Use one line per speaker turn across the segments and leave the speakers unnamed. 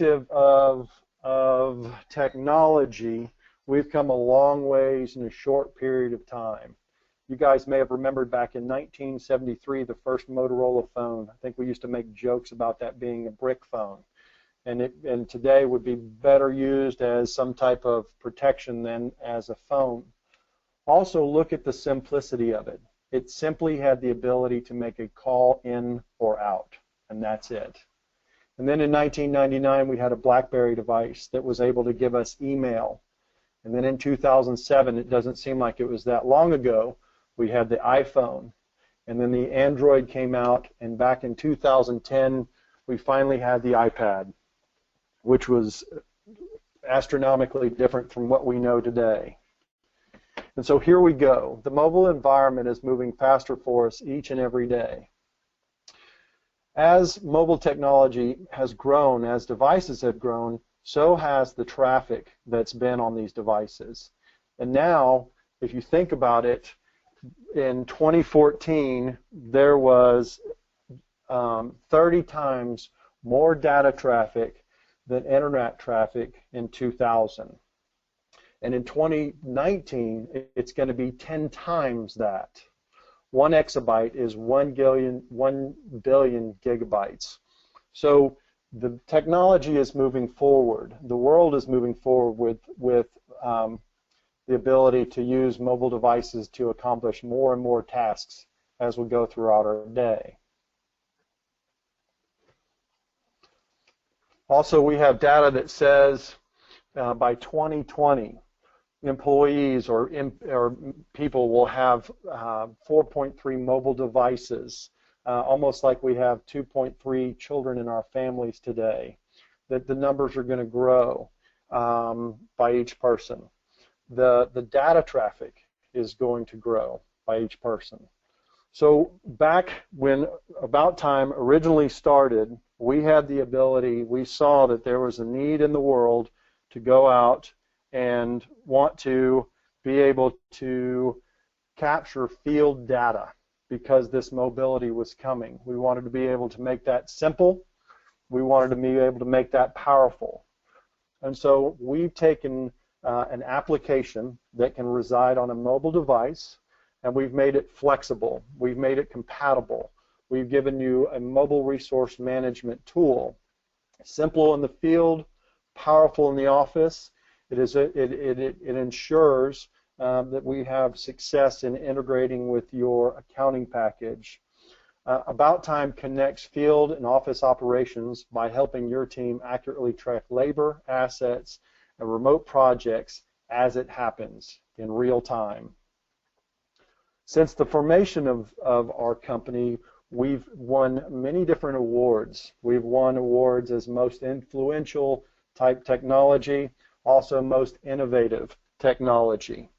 of technology, we've come a long ways in a short period of time. You guys may have remembered back in 1973, the first Motorola phone. I think we used to make jokes about that being a brick phone. And today would be better used as some type of protection than as a phone. Also, look at the simplicity of it. It simply had the ability to make a call in or out, and that's it. And then in 1999, we had a BlackBerry device that was able to give us email. And then in 2007, it doesn't seem like it was that long ago, we had the iPhone. And then the Android came out, and back in 2010, we finally had the iPad, which was astronomically different from what we know today. And so here we go. The mobile environment is moving faster for us each and every day. As mobile technology has grown, as devices have grown, so has the traffic that's been on these devices. And now, if you think about it, in 2014, there was 30 times more data traffic than internet traffic in 2000. And in 2019, it's going to be 10 times that. 1 exabyte is 1 billion gigabytes. So the technology is moving forward. The world is moving forward with the ability to use mobile devices to accomplish more and more tasks as we go throughout our day. Also, we have data that says by 2020, employees or people will have 4.3 mobile devices, almost like we have 2.3 children in our families today. That the numbers are going to grow by each person. The data traffic is going to grow by each person. So back when About Time originally started, we had the ability, we saw that there was a need in the world to go out and want to be able to capture field data because this mobility was coming. We wanted to be able to make that simple. We wanted to be able to make that powerful. And so we've taken an application that can reside on a mobile device, and we've made it flexible. We've made it compatible. We've given you a mobile resource management tool. Simple in the field, powerful in the office. It ensures that we have success in integrating with your accounting package. About Time connects field and office operations by helping your team accurately track labor, assets, and remote projects as it happens in real time. Since the formation of our company, we've won many different awards. We've won awards as most influential type technology, also most innovative technology.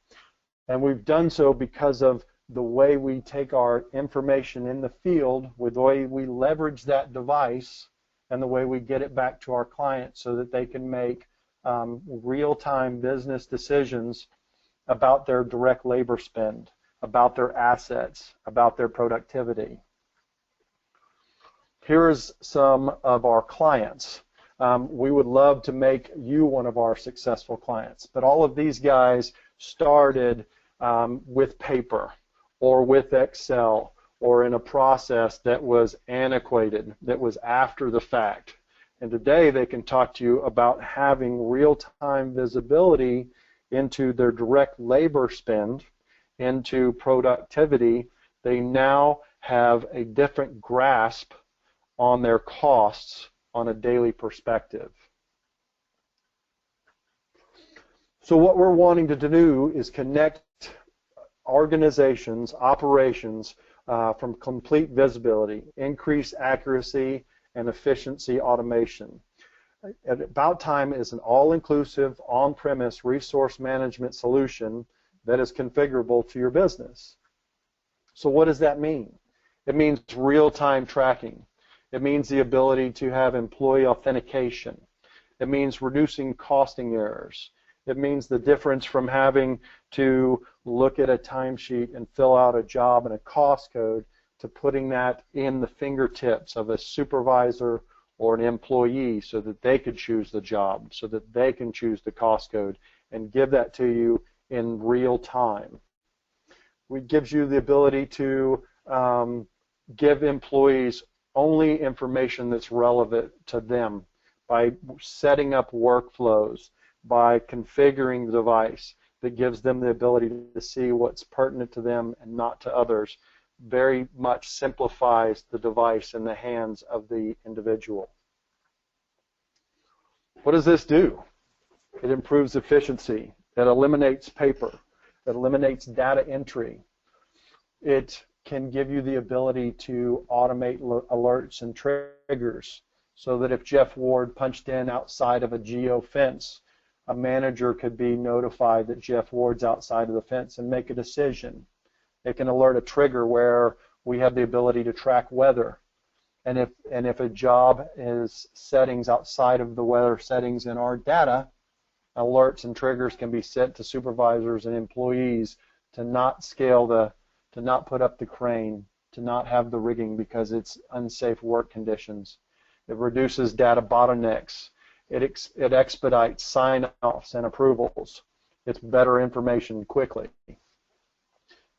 And we've done so because of the way we take our information in the field, with the way we leverage that device, and the way we get it back to our clients so that they can make real-time business decisions about their direct labor spend, about their assets, about their productivity. Here's some of our clients. We would love to make you one of our successful clients, but all of these guys started with paper or with Excel or in a process that was antiquated, that was after the fact. And today they can talk to you about having real-time visibility into their direct labor spend, into productivity. They now have a different grasp on their costs on a daily perspective. So what we're wanting to do is connect organizations, operations from complete visibility, increase accuracy and efficiency automation. About Time is an all-inclusive, on-premise resource management solution that is configurable to your business. So what does that mean? It means real-time tracking. It means the ability to have employee authentication. It means reducing costing errors. It means the difference from having to look at a timesheet and fill out a job and a cost code to putting that in the fingertips of a supervisor or an employee so that they could choose the job, so that they can choose the cost code and give that to you in real time. It gives you the ability to give employees only information that's relevant to them by setting up workflows, by configuring the device that gives them the ability to see what's pertinent to them and not to others. Very much simplifies the device in the hands of the individual. What does this do? It improves efficiency. It eliminates paper. It eliminates data entry. It can give you the ability to automate alerts and triggers so that if Jeff Ward punched in outside of a Geofence, a manager could be notified that Jeff Ward's outside of the fence and make a decision. It can alert a trigger where we have the ability to track weather. And if a job is settings outside of the weather settings in our data, alerts and triggers can be sent to supervisors and employees to not to not put up the crane, to not have the rigging because it's unsafe work conditions. It reduces data bottlenecks. It expedites sign-offs and approvals. It's better information quickly.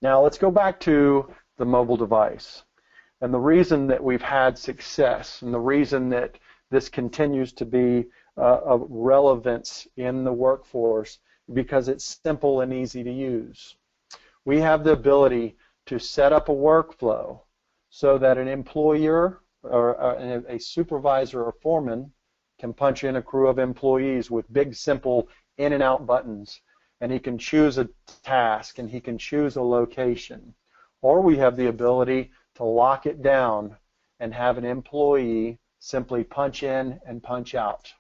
Now let's go back to the mobile device. And the reason that we've had success and the reason that this continues to be of relevance in the workforce because it's simple and easy to use. We have the ability to set up a workflow so that an employer or a supervisor or foreman can punch in a crew of employees with big, simple in and out buttons, and he can choose a task and he can choose a location. Or we have the ability to lock it down and have an employee simply punch in and punch out.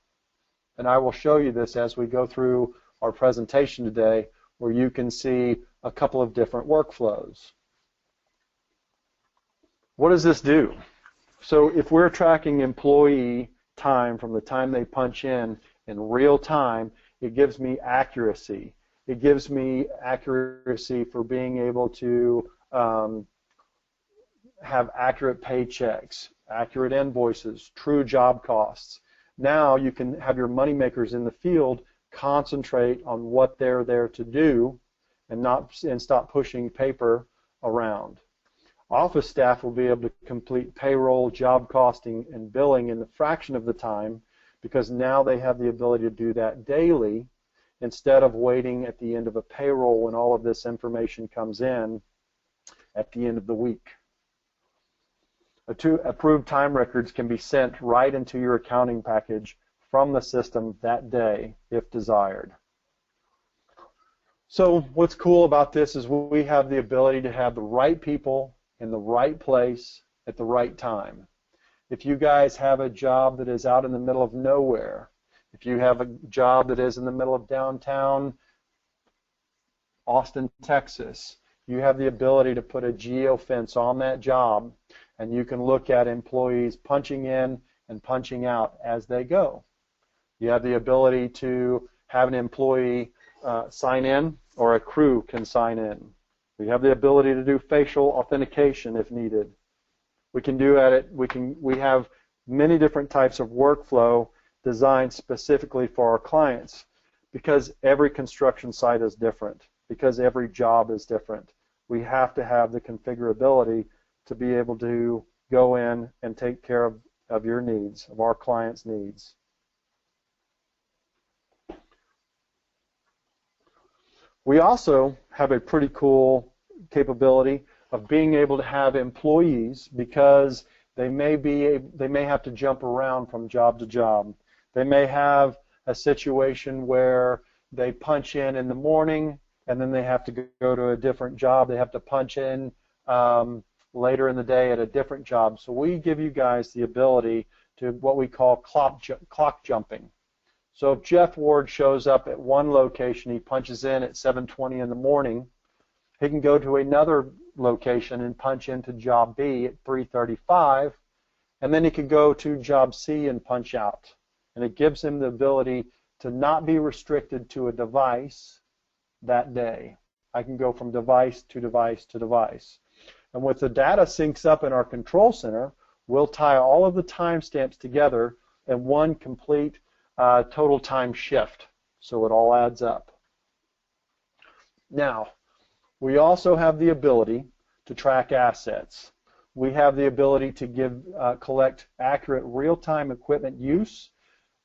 And I will show you this as we go through our presentation today, where you can see a couple of different workflows. What does this do? So if we're tracking employee time from the time they punch in real time, it gives me accuracy. It gives me accuracy for being able to have accurate paychecks, accurate invoices, true job costs. Now you can have your moneymakers in the field concentrate on what they're there to do and stop pushing paper around. Office staff will be able to complete payroll, job costing, and billing in a fraction of the time because now they have the ability to do that daily instead of waiting at the end of a payroll when all of this information comes in at the end of the week. Approved time records can be sent right into your accounting package from the system that day if desired. So what's cool about this is we have the ability to have the right people in the right place at the right time. If you guys have a job that is out in the middle of nowhere, if you have a job that is in the middle of downtown Austin, Texas, you have the ability to put a geofence on that job and you can look at employees punching in and punching out as they go. You have the ability to have an employee sign in or a crew can sign in. We have the ability to do facial authentication if needed. We can do we have many different types of workflow designed specifically for our clients because every construction site is different, because every job is different. We have to have the configurability to be able to go in and take care of your needs, of our clients' needs. We also have a pretty cool capability of being able to have employees because they may have to jump around from job to job. They may have a situation where they punch in the morning and then they have to go to a different job. They have to punch in later in the day at a different job. So we give you guys the ability to what we call clock jumping. So if Jeff Ward shows up at one location, he punches in at 7:20 in the morning, he can go to another location and punch into job B at 3:35, and then he could go to job C and punch out. And it gives him the ability to not be restricted to a device that day. I can go from device to device to device. And with the data syncs up in our control center, we'll tie all of the timestamps together in one complete total time shift, so it all adds up. Now, we also have the ability to track assets. We have the ability to collect accurate real-time equipment use,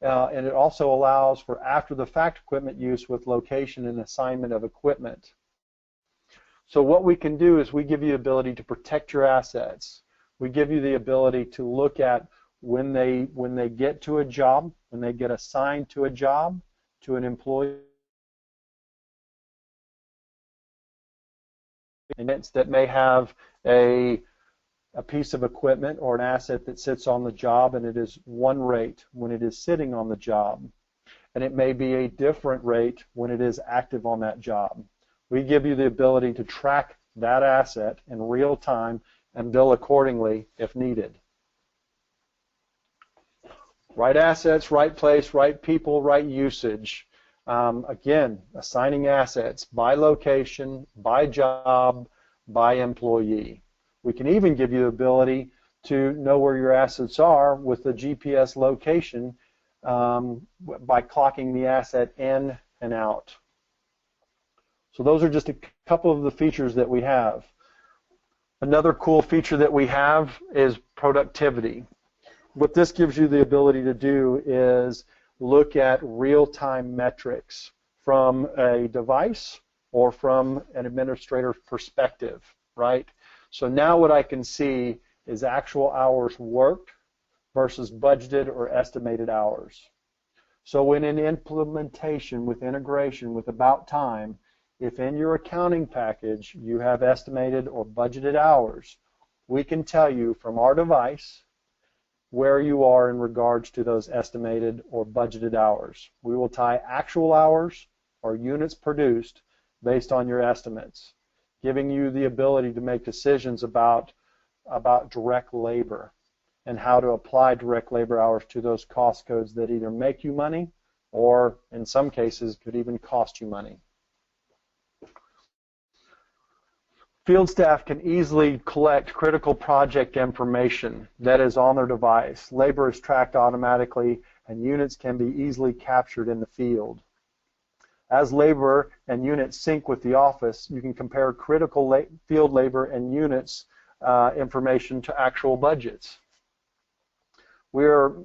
and it also allows for after-the-fact equipment use with location and assignment of equipment. So what we can do is we give you the ability to protect your assets. We give you the ability to look at when they get to a job, when they get assigned to a job, to an employee, that may have a piece of equipment or an asset that sits on the job, and it is one rate when it is sitting on the job, and it may be a different rate when it is active on that job. We give you the ability to track that asset in real time and bill accordingly if needed. Right assets, right place, right people, right usage. Again, assigning assets by location, by job, by employee. We can even give you the ability to know where your assets are with the GPS location by clocking the asset in and out. So those are just a couple of the features that we have. Another cool feature that we have is productivity. What this gives you the ability to do is look at real-time metrics from a device or from an administrator's perspective, right? So now what I can see is actual hours worked versus budgeted or estimated hours. So in an implementation with integration with About Time, if in your accounting package you have estimated or budgeted hours, we can tell you from our device where you are in regards to those estimated or budgeted hours. We will tie actual hours or units produced based on your estimates, giving you the ability to make decisions about direct labor and how to apply direct labor hours to those cost codes that either make you money or in some cases could even cost you money. Field staff can easily collect critical project information that is on their device. Labor is tracked automatically, and units can be easily captured in the field. As labor and units sync with the office, you can compare critical field labor and units information to actual budgets. We are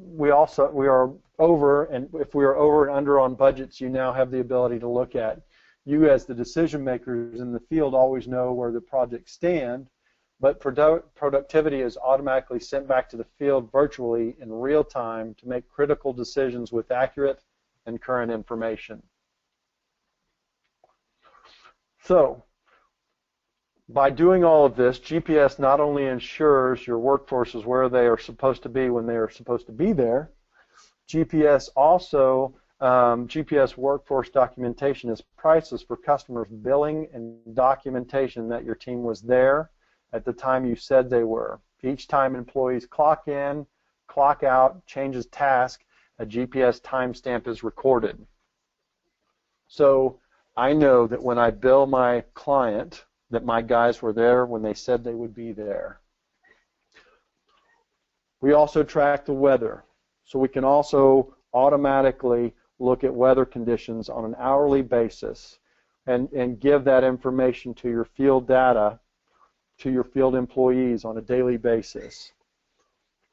over, and if we are over and under on budgets, you now have the ability to look at. You as the decision makers in the field always know where the projects stand, but productivity is automatically sent back to the field virtually in real time to make critical decisions with accurate and current information. So, by doing all of this, GPS not only ensures your workforce is where they are supposed to be when they are supposed to be there, GPS also GPS workforce documentation is priceless for customers' billing and documentation that your team was there at the time you said they were. Each time employees clock in, clock out, changes task, a GPS timestamp is recorded. So I know that when I bill my client that my guys were there when they said they would be there. We also track the weather, so we can also automatically look at weather conditions on an hourly basis and give that information to your field data, to your field employees on a daily basis.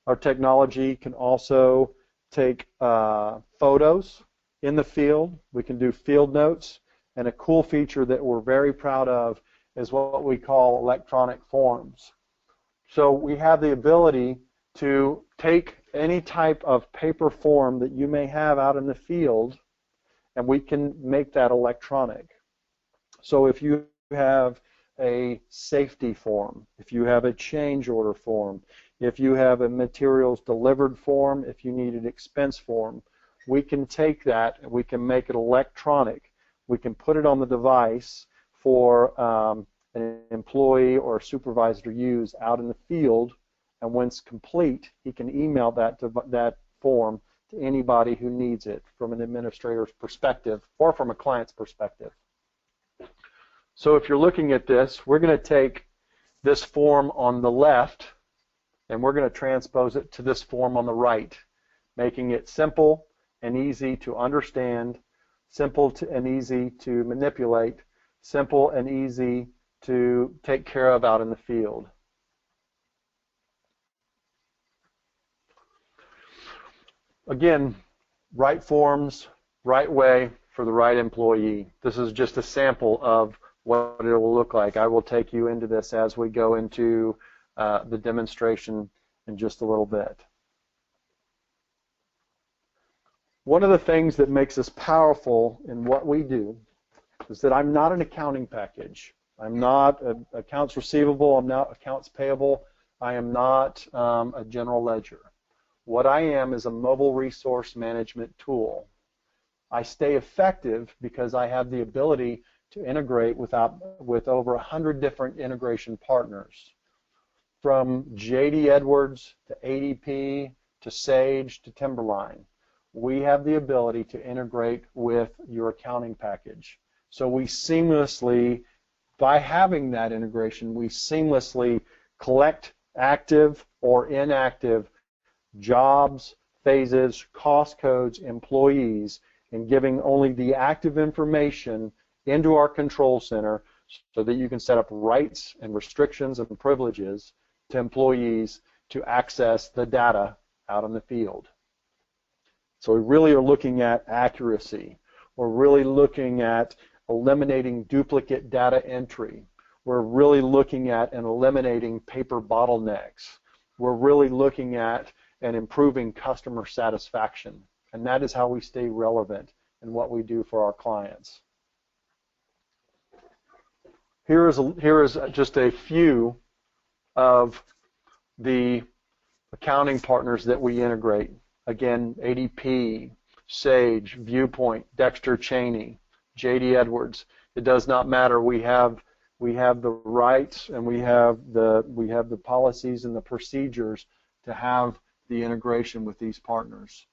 Our technology can also take photos in the field. We can do field notes, and a cool feature that we're very proud of is what we call electronic forms. So we have the ability to take any type of paper form that you may have out in the field, and we can make that electronic. So if you have a safety form, if you have a change order form, if you have a materials delivered form, if you need an expense form, we can take that and we can make it electronic. We can put it on the device for an employee or a supervisor to use out in the field, and when it's complete, he can email that form to anybody who needs it from an administrator's perspective or from a client's perspective. So if you're looking at this, we're going to take this form on the left and we're going to transpose it to this form on the right, making it simple and easy to understand, simple and easy to manipulate, simple and easy to take care of out in the field. Again, right forms, right way for the right employee. This is just a sample of what it will look like. I will take you into this as we go into the demonstration in just a little bit. One of the things that makes us powerful in what we do is that I'm not an accounting package. I'm not accounts receivable. I'm not accounts payable. I am not a general ledger. What I am is a mobile resource management tool. I stay effective because I have the ability to integrate with over 100 different integration partners. From J.D. Edwards to ADP to Sage to Timberline, we have the ability to integrate with your accounting package. So we seamlessly, by having that integration, we seamlessly collect active or inactive jobs, phases, cost codes, employees, and giving only the active information into our control center so that you can set up rights and restrictions and privileges to employees to access the data out in the field. So we really are looking at accuracy. We're really looking at eliminating duplicate data entry. We're really looking at and eliminating paper bottlenecks. We're really looking at and improving customer satisfaction. And that is how we stay relevant in what we do for our clients. Here is just a few of the accounting partners that we integrate. Again, ADP, Sage, Viewpoint, Dexter Cheney, J.D. Edwards. It does not matter. We have the rights and we have the policies and the procedures to have the integration with these partners.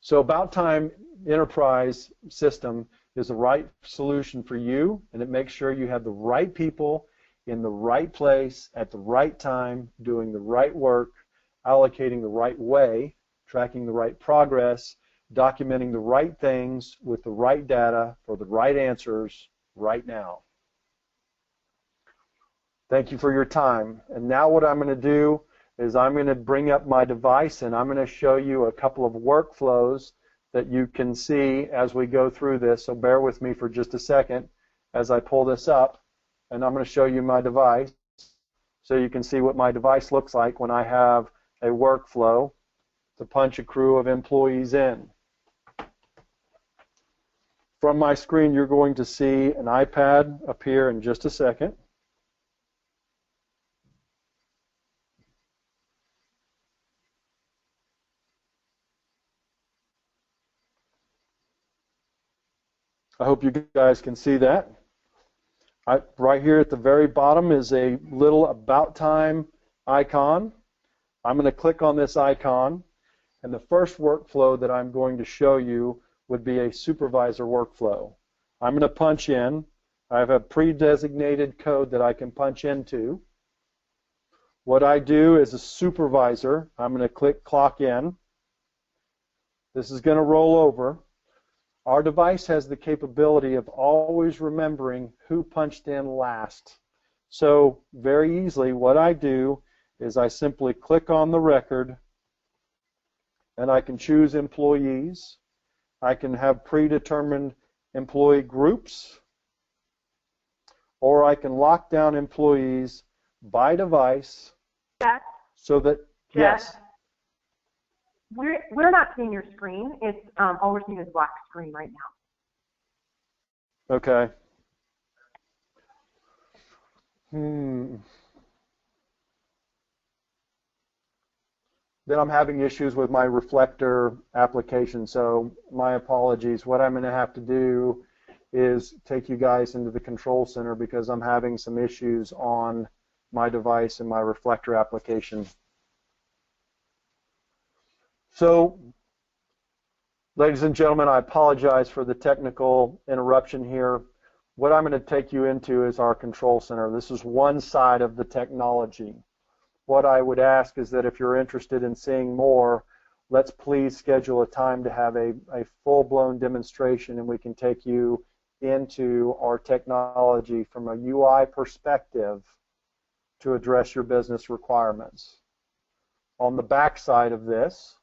So About Time Enterprise System is the right solution for you, and it makes sure you have the right people in the right place at the right time, doing the right work, allocating the right way, tracking the right progress, documenting the right things with the right data for the right answers right now. Thank you for your time. And now what I'm going to do is I'm going to bring up my device and I'm going to show you a couple of workflows that you can see as we go through this. So bear with me for just a second as I pull this up, and I'm going to show you my device so you can see what my device looks like when I have a workflow to punch a crew of employees in. From my screen, you're going to see an iPad appear in just a second. I hope you guys can see that. Right here at the very bottom is a little About Time icon. I'm going to click on this icon, and the first workflow that I'm going to show you would be a supervisor workflow. I'm going to punch in. I have a pre-designated code that I can punch into. What I do as a supervisor, I'm going to click Clock In. This is going to roll over. Our device has the capability of always remembering who punched in last. So very easily, what I do is I simply click on the record, and I can choose employees. I can have predetermined employee groups, or I can lock down employees by device.
Jack?
So that,
Jack?
yes.
We're not seeing your screen. It's all we're seeing is black screen right now.
Okay. Then I'm having issues with my reflector application, so my apologies. What I'm going to have to do is take you guys into the control center because I'm having some issues on my device and my reflector application. So, ladies and gentlemen, I apologize for the technical interruption here. what I'm going to take you into is our control center. This is one side of the technology. What I would ask is that if you're interested in seeing more, let's please schedule a time to have a full-blown demonstration, and we can take you into our technology from a UI perspective to address your business requirements. On the back side of this,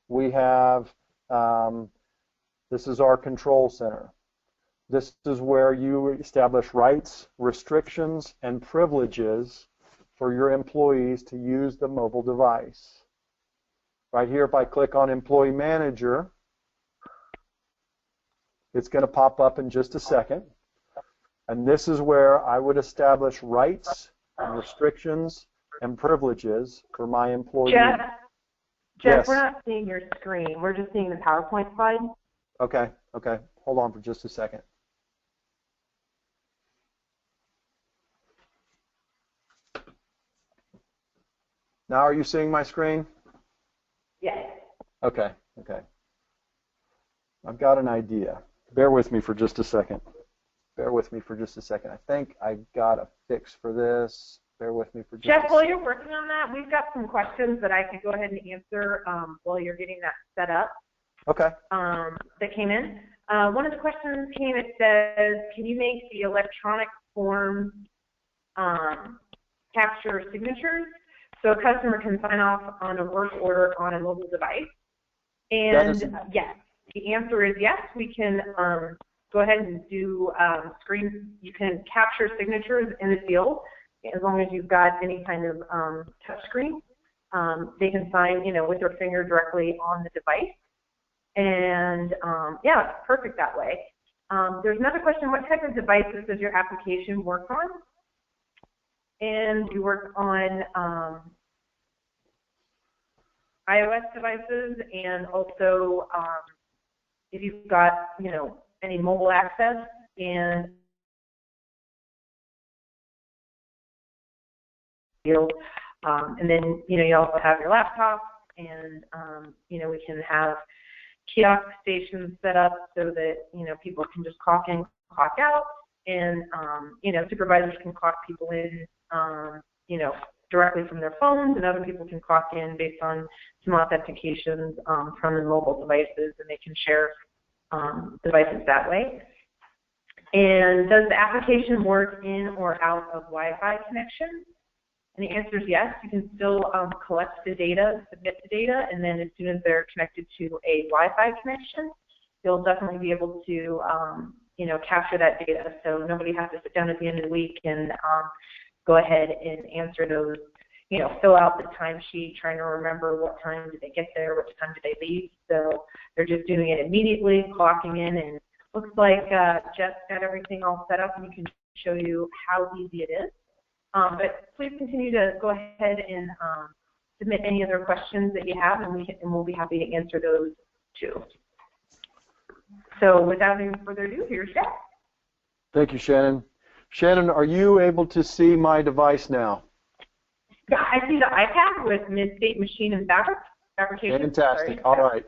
we have, this is our control center. This is where you establish rights, restrictions, and privileges for your employees to use the mobile device. Right here, if I click on Employee Manager, it's going to pop up in just a second. And this is where I would establish rights and restrictions and privileges for my employees.
Jeff,
Yes.
we're not seeing your screen. We're just seeing the PowerPoint slide.
Okay. Hold on for just a second. Now are you seeing my screen?
Yes.
Okay. I've got an idea. Bear with me for just a second. I think I got a fix for this. Bear with me for just a second.
Jeff, while you're working on that, we've got some questions that I can go ahead and answer while you're getting that set up.
Okay.
That came in. One of the questions came, it says, can you make the electronic form capture signatures so a customer can sign off on a work order on a mobile device? And yes, the answer is yes. We can go ahead and do screens. You can capture signatures in the field as long as you've got any kind of touch screen. They can sign, with their finger directly on the device. And yeah, it's perfect that way. There's another question, what type of devices does your application work on? And we work on iOS devices, and also if you've got, any mobile access, and then, you also have your laptop, and, we can have kiosk stations set up so that, people can just clock in, clock out, and, supervisors can clock people in, directly from their phones, and other people can clock in based on some authentications from the mobile devices, and they can share devices that way. And does the application work in or out of Wi-Fi connection? And the answer is yes. You can still collect the data, submit the data, and then as soon as they're connected to a Wi-Fi connection, you'll definitely be able to, capture that data. So nobody has to sit down at the end of the week and go ahead and answer those, fill out the timesheet, trying to remember what time did they get there, what time did they leave. So they're just doing it immediately, clocking in, and looks like Jeff's got everything all set up, and we can show you how easy it is. But please continue to go ahead and submit any other questions that you have, and we'll be happy to answer those too. So without any further ado, here's Jeff.
Thank you, Shannon. Shannon, are you able to see my device now?
Yeah, I see the iPad with Mid-State Machine and Fabrication.
Fantastic. All right.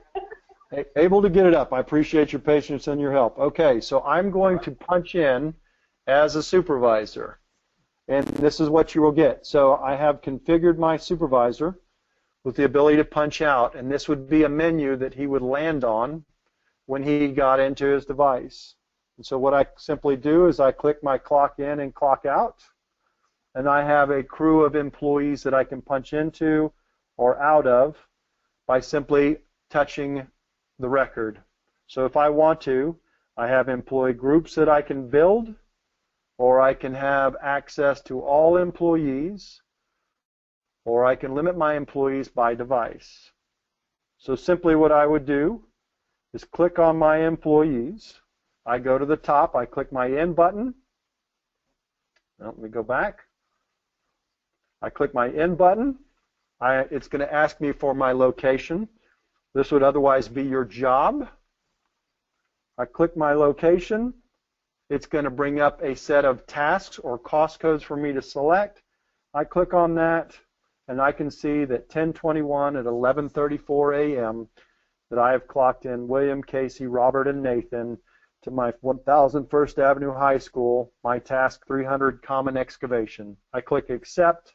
Able to get it up. I appreciate your patience and your help. Okay, so I'm going to punch in as a supervisor, and this is what you will get. So I have configured my supervisor with the ability to punch out, and this would be a menu that he would land on when he got into his device. And so what I simply do is I click my clock in and clock out, and I have a crew of employees that I can punch into or out of by simply touching the record. So if I want to, I have employee groups that I can build, or I can have access to all employees, or I can limit my employees by device. So simply what I would do is click on my employees. I go to the top, I click my in button. Let me go back. I click my in button. It's going to ask me for my location. This would otherwise be your job. I click my location. It's going to bring up a set of tasks or cost codes for me to select. I click on that, and I can see that 10/21 at 11:34 a.m. that I have clocked in William, Casey, Robert, and Nathan to my 1000 First Avenue High School, my task 300 common excavation. I click accept,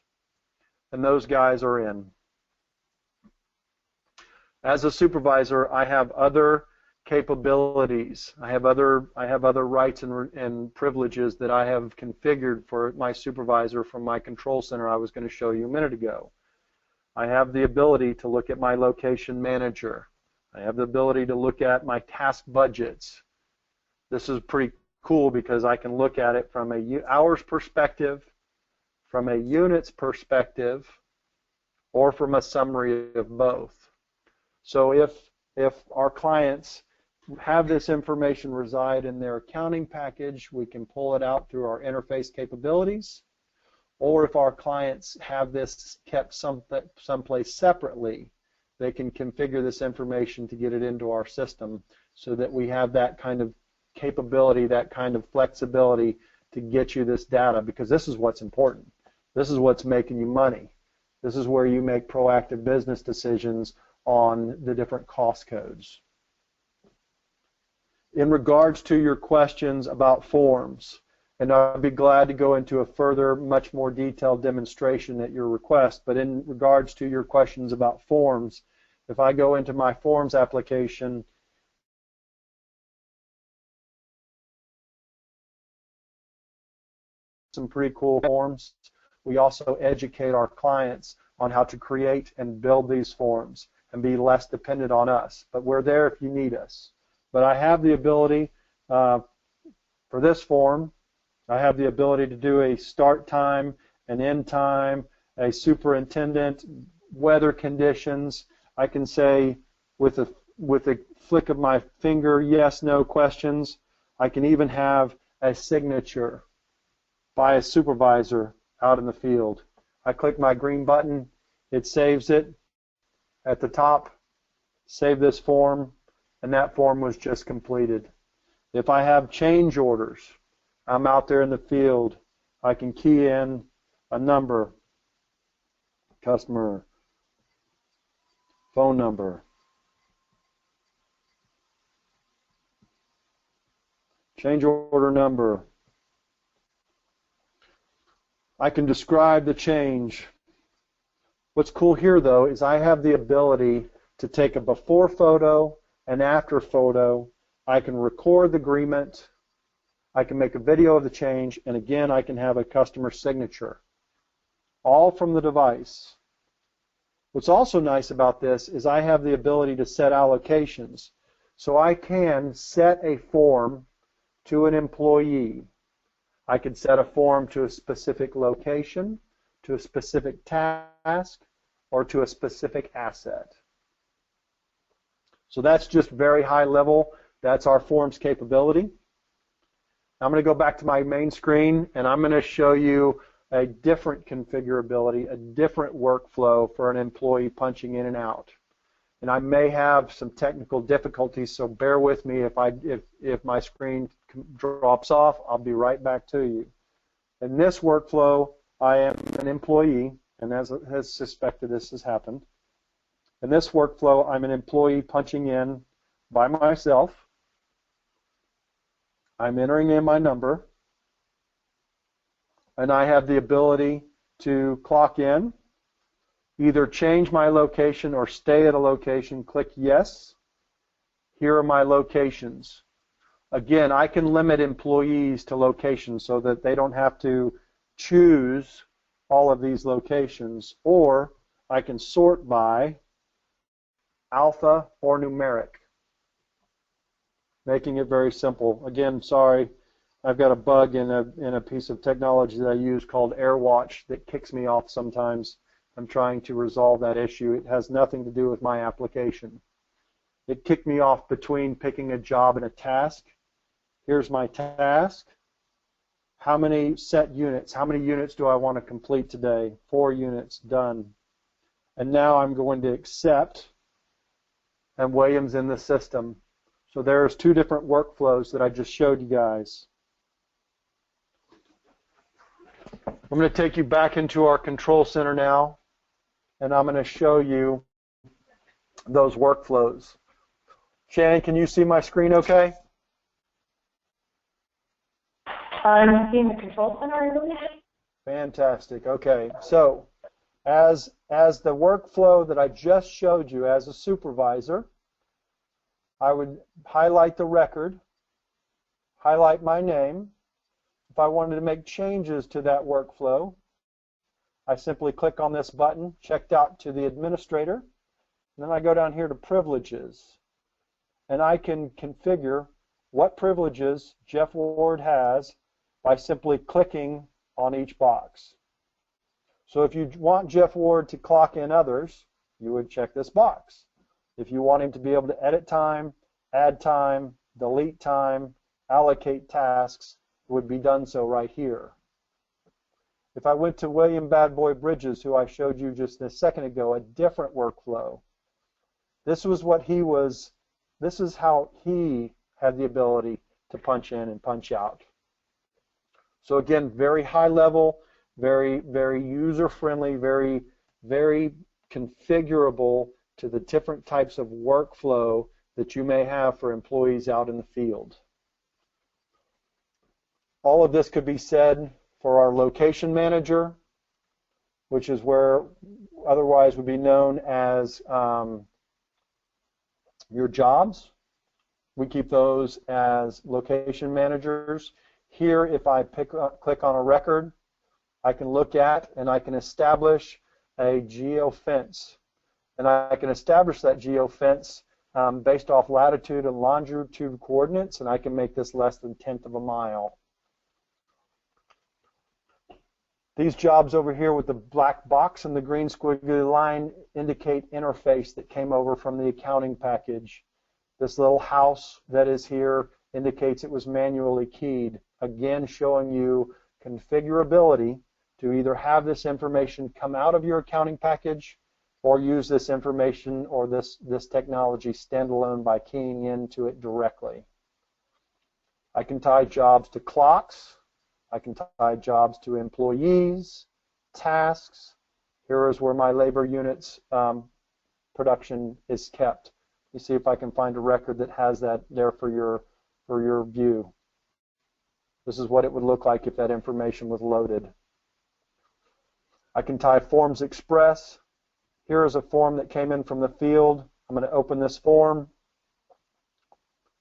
and those guys are in. As a supervisor, I have other capabilities. I have other rights and privileges that I have configured for my supervisor from my control center I was going to show you a minute ago. I have the ability to look at my location manager. I have the ability to look at my task budgets. This is pretty cool because I can look at it from a hours perspective, from a units perspective, or from a summary of both. So if our clients have this information reside in their accounting package, we can pull it out through our interface capabilities. Or if our clients have this kept someplace separately, they can configure this information to get it into our system so that we have that kind of capability, that kind of flexibility to get you this data, because this is what's important. This is what's making you money. This is where you make proactive business decisions on the different cost codes. In regards to your questions about forms, and I'd be glad to go into a further, much more detailed demonstration at your request, but in regards to your questions about forms, if I go into my forms application, some pretty cool forms. We also educate our clients on how to create and build these forms and be less dependent on us. But we're there if you need us. But I have the ability for this form, I have the ability to do a start time, an end time, a superintendent, weather conditions. I can say with a flick of my finger, yes, no questions. I can even have a signature by a supervisor out in the field. I click my green button, it saves it at the top, save this form, and that form was just completed. If I have change orders, I'm out there in the field, I can key in a number, customer, phone number, change order number. I can describe the change. What's cool here, though, is I have the ability to take a before photo and after photo. I can record the agreement. I can make a video of the change, and again, I can have a customer signature, all from the device. What's also nice about this is I have the ability to set allocations. So I can set a form to an employee. I can set a form to a specific location, to a specific task, or to a specific asset. So that's just very high level. That's our forms capability. I'm going to go back to my main screen, and I'm going to show you a different configurability, a different workflow for an employee punching in and out. And I may have some technical difficulties, so bear with me if my screen drops off. I'll be right back to you. In this workflow, I am an employee, and as has suspected, this has happened. In this workflow, I'm an employee punching in by myself. I'm entering in my number, and I have the ability to clock in, either change my location or stay at a location. Click yes. Here are my locations. Again, I can limit employees to locations so that they don't have to choose all of these locations, or I can sort by alpha or numeric, making it very simple. Again, sorry, I've got a bug in a piece of technology that I use called AirWatch that kicks me off sometimes. I'm trying to resolve that issue. It has nothing to do with my application. It kicked me off between picking a job and a task. Here's my task. How many set units? How many units do I want to complete today? 4 units, done. And now I'm going to accept, and William's in the system. So there's 2 different workflows that I just showed you guys. I'm going to take you back into our control center now, and I'm going to show you those workflows. Shannon, can you see my screen okay?
I'm in the control center.
Fantastic. Okay, so as the workflow that I just showed you as a supervisor, I would highlight the record, highlight my name. If I wanted to make changes to that workflow, I simply click on this button, checked out to the administrator, and then I go down here to privileges, and I can configure what privileges Jeff Ward has by simply clicking on each box. So if you want Jeff Ward to clock in others, you would check this box. If you want him to be able to edit time, add time, delete time, allocate tasks, it would be done so right here. If I went to William Bad Boy Bridges, who I showed you just a second ago, a different workflow, this is how he had the ability to punch in and punch out. So again, very high level, very, very user-friendly, very, very configurable to the different types of workflow that you may have for employees out in the field. All of this could be said for our location manager, which is where otherwise would be known as your jobs. We keep those as location managers. Here, if I click on a record, I can look at and I can establish a geofence. And I can establish that geofence based off latitude and longitude coordinates, and I can make this less than 1/10 of a mile. These jobs over here with the black box and the green squiggly line indicate interface that came over from the accounting package. This little house that is here indicates it was manually keyed, again showing you configurability to either have this information come out of your accounting package or use this information or this technology standalone by keying into it directly. I can tie jobs to clocks. I can tie jobs to employees, tasks. Here is where my labor units production is kept. You see if I can find a record that has that there for your view. This is what it would look like if that information was loaded. I can tie forms express. Here is a form that came in from the field. I'm going to open this form.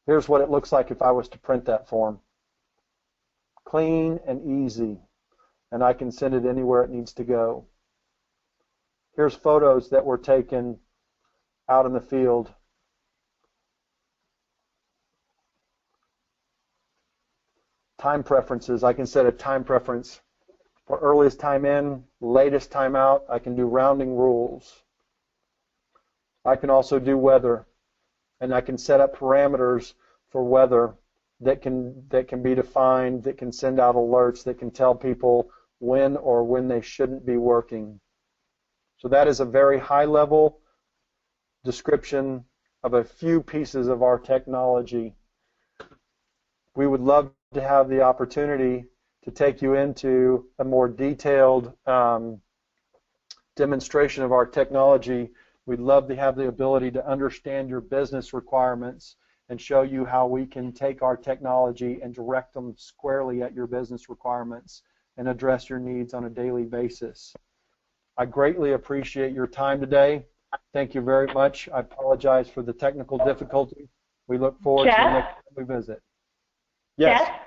Here's what it looks like if I was to print that form. Clean and easy, and I can send it anywhere it needs to go. Here's photos that were taken out in the field. Time preferences, I can set a time preference for earliest time in, latest time out. I can do rounding rules. I can also do weather, and I can set up parameters for weather that can be defined, that can send out alerts, that can tell people when they shouldn't be working. So that is a very high level description of a few pieces of our technology. We would love to have the opportunity to take you into a more detailed demonstration of our technology. We'd love to have the ability to understand your business requirements and show you how we can take our technology and direct them squarely at your business requirements and address your needs on a daily basis. I greatly appreciate your time today. Thank you very much. I apologize for the technical difficulty. We look forward to the next time we visit. Yes?
Jeff,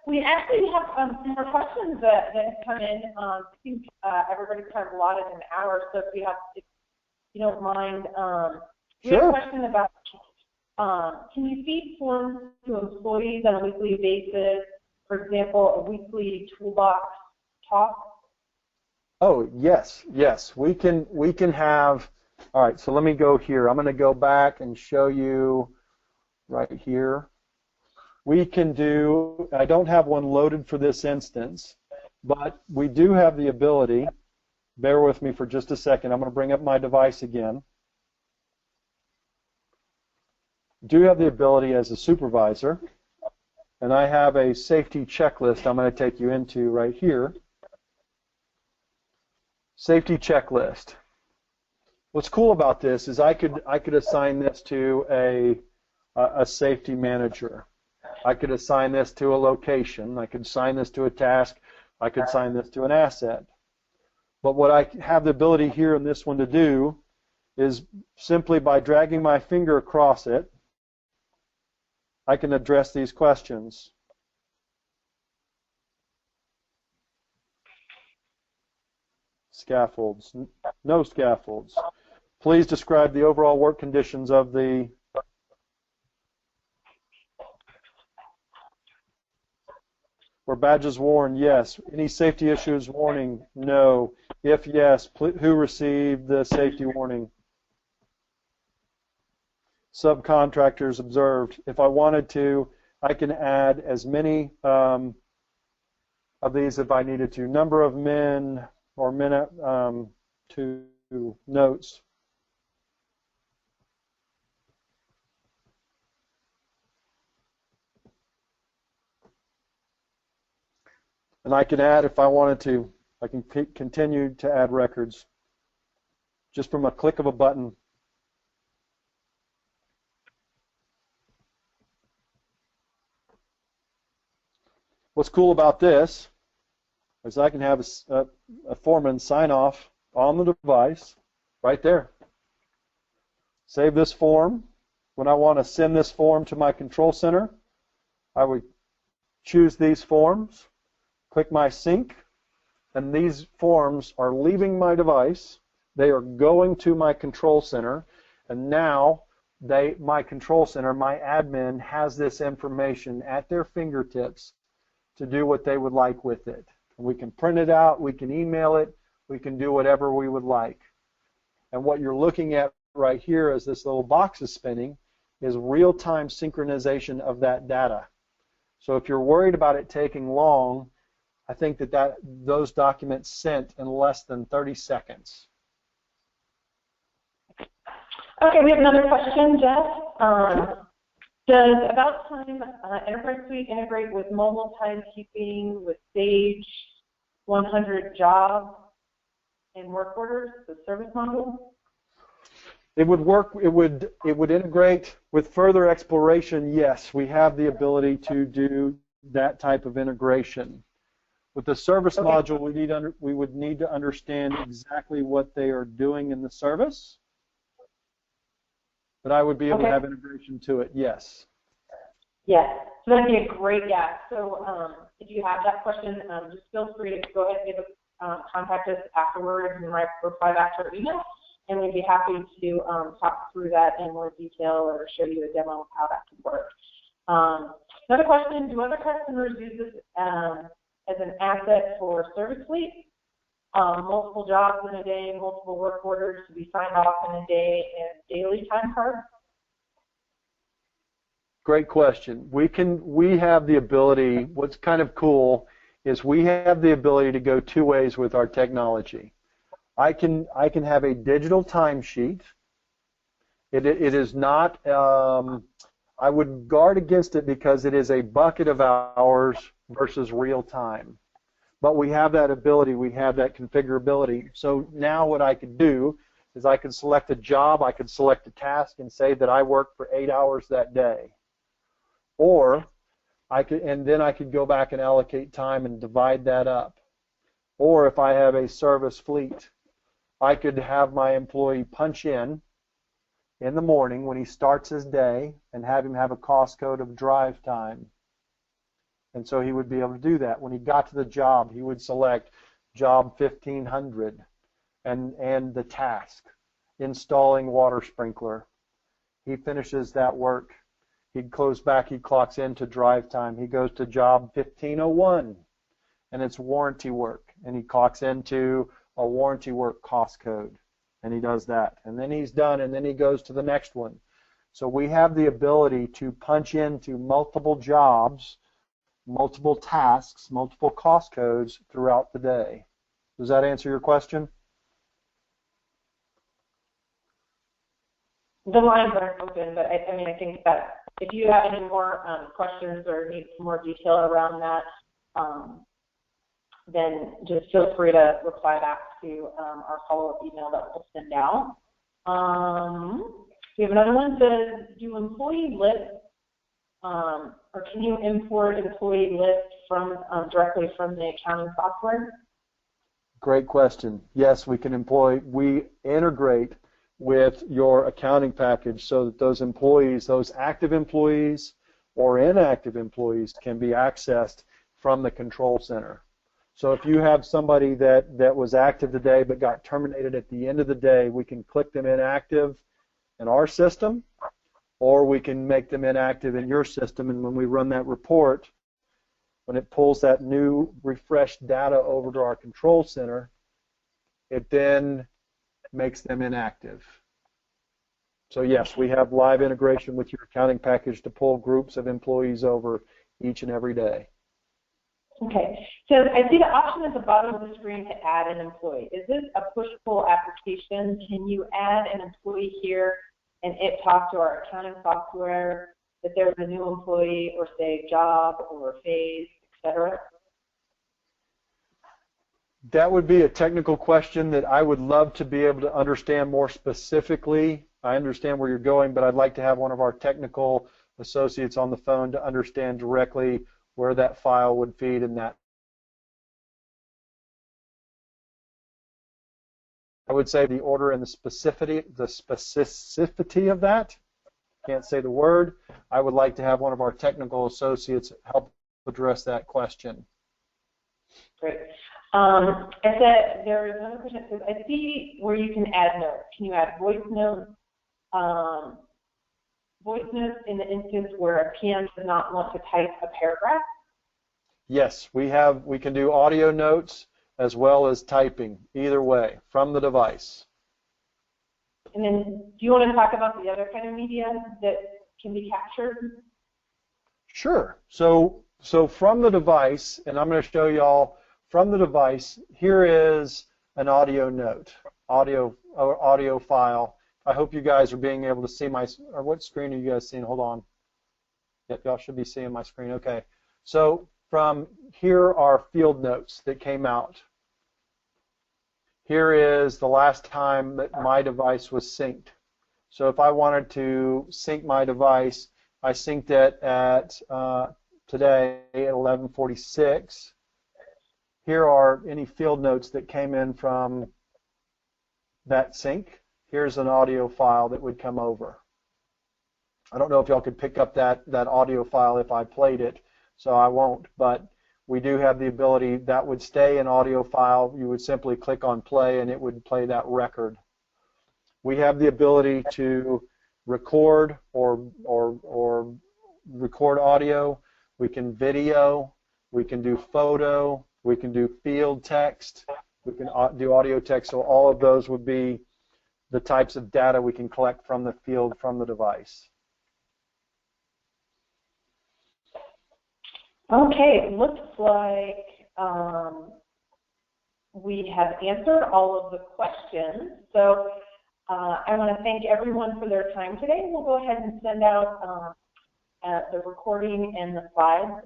we actually have some more questions that have come in. I think everybody's kind of allotted an hour, so if you don't mind, we have a question about can you feed forms to employees on a weekly basis? For example, a weekly toolbox talk?
Oh, yes, yes. We can have, all right, so let me go here. I'm going to go back and show you right here. We can do, I don't have one loaded for this instance, but we do have the ability, bear with me for just a second, I'm going to bring up my device again. Do have the ability as a supervisor, and I have a safety checklist I'm going to take you into right here. Safety checklist. What's cool about this is I could assign this to a safety manager. I could assign this to a location. I could assign this to a task. I could assign this to an asset. But what I have the ability here in this one to do is simply by dragging my finger across it, I can address these questions. Scaffolds, no scaffolds. Please describe the overall work conditions of the Were badges worn? Yes. Any safety issues? Warning? No. If yes, who received the safety warning? Subcontractors observed. If I wanted to, I can add as many of these if I needed to. Number of men or minute to notes. And I can add if I wanted to. I can continue to add records just from a click of a button. What's cool about this is I can have a foreman sign off on the device right there. Save this form. When I want to send this form to my control center, I would choose these forms, click my sync, and these forms are leaving my device. They are going to my control center, and now my control center, my admin, has this information at their fingertips to do what they would like with it. We can print it out, we can email it, we can do whatever we would like. And what you're looking at right here as this little box is spinning is real-time synchronization of that data. So if you're worried about it taking long, I think that those documents sent in less than 30 seconds.
Okay, we have another question, Jeff. Does About Time Enterprise Suite integrate with mobile timekeeping, with Sage 100 job and work orders, the service module?
It would work. It would integrate with further exploration. Yes, we have the ability to do that type of integration. With the service module, we would need to understand exactly what they are doing in the service. But I would be able to have integration to it, yes.
Yes, so that'd be a great, So if you have that question, just feel free to go ahead and contact us afterwards and reply back to our email, and we'd be happy to talk through that in more detail or show you a demo of how that can work. Another question, do other customers use this as an asset for service fleet? Multiple jobs in a day, multiple work orders to be signed off in a day, and daily time cards?
Great question. We have the ability, what's kind of cool is we have the ability to go two ways with our technology. I can have a digital timesheet. It is not, I would guard against it because it is a bucket of hours versus real time. But we have that ability, we have that configurability. So now what I could do is I could select a job, I could select a task and say that I worked for 8 hours that day. Or then I could go back and allocate time and divide that up. Or if I have a service fleet, I could have my employee punch in the morning when he starts his day and have him have a cost code of drive time. And so he would be able to do that. When he got to the job, he would select job 1500 and the task, installing water sprinkler. He finishes that work. He goes back, he clocks into drive time. He goes to job 1501, and it's warranty work. And he clocks into a warranty work cost code, and he does that. And then he's done, and then he goes to the next one. So we have the ability to punch into multiple jobs, multiple tasks, multiple cost codes throughout the day. Does that answer your question?
The lines aren't open, but I mean, I think that if you have any more questions or need some more detail around that, then just feel free to reply back to our follow-up email that we'll send out. We have another one that says, do employee lists or can you import employee lists from directly from the accounting software?
Great question. Yes, we integrate with your accounting package so that those employees, those active employees or inactive employees, can be accessed from the control center. So if you have somebody that was active today but got terminated at the end of the day, we can click them inactive in our system, or we can make them inactive in your system, and when we run that report, when it pulls that new refreshed data over to our control center, it then makes them inactive. So yes, we have live integration with your accounting package to pull groups of employees over each and every day.
Okay, so I see the option at the bottom of the screen to add an employee. Is this a push-pull application? Can you add an employee here and it talk to our accounting software that there's a new employee, or say job or phase, etc.?
That would be a technical question that I would love to be able to understand more specifically. I understand where you're going, but I'd like to have one of our technical associates on the phone to understand directly where that file would feed in that. I would say the order and the specificity of that. Can't say the word. I would like to have one of our technical associates help address that question.
Great. And then there is another question that says, I see where you can add notes. Can you add voice notes? Voice notes in the instance where a PM does not want to type a paragraph?
Yes, we can do audio notes as well as typing, either way, from the device.
And then do you want to talk about the other kind of media that can be captured?
Sure. So from the device, and I'm going to show you all from the device, here is an audio note, audio file. I hope you guys are being able to see or what screen are you guys seeing? Hold on. Yep, y'all should be seeing my screen. Okay. So from here are field notes that came out. Here is the last time that my device was synced. So if I wanted to sync my device, I synced it at today at 11:46. Here are any field notes that came in from that sync. Here's an audio file that would come over. I don't know if y'all could pick up that audio file if I played it, so I won't, but we do have the ability that would stay an audio file. You would simply click on play and it would play that record. We have the ability to record or record audio. We can video. We can do photo. We can do field text. We can do audio text. So all of those would be the types of data we can collect from the field from the device.
Okay, it looks like we have answered all of the questions. So I want to thank everyone for their time today. We'll go ahead and send out the recording and the slides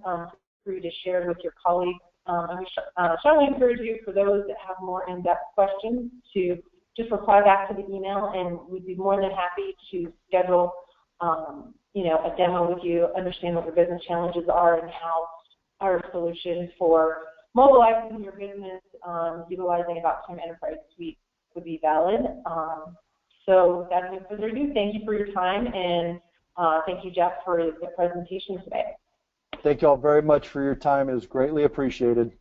for you to share with your colleagues. I strongly encourage you, for those that have more in-depth questions, to just reply back to the email, and we'd be more than happy to schedule a demo with you, understand what your business challenges are, and how our solution for mobilizing your business, utilizing About Time Enterprise Suite would be valid. So without any further ado, thank you for your time, and thank you, Jeff, for the presentation today.
Thank you all very much for your time. It was greatly appreciated.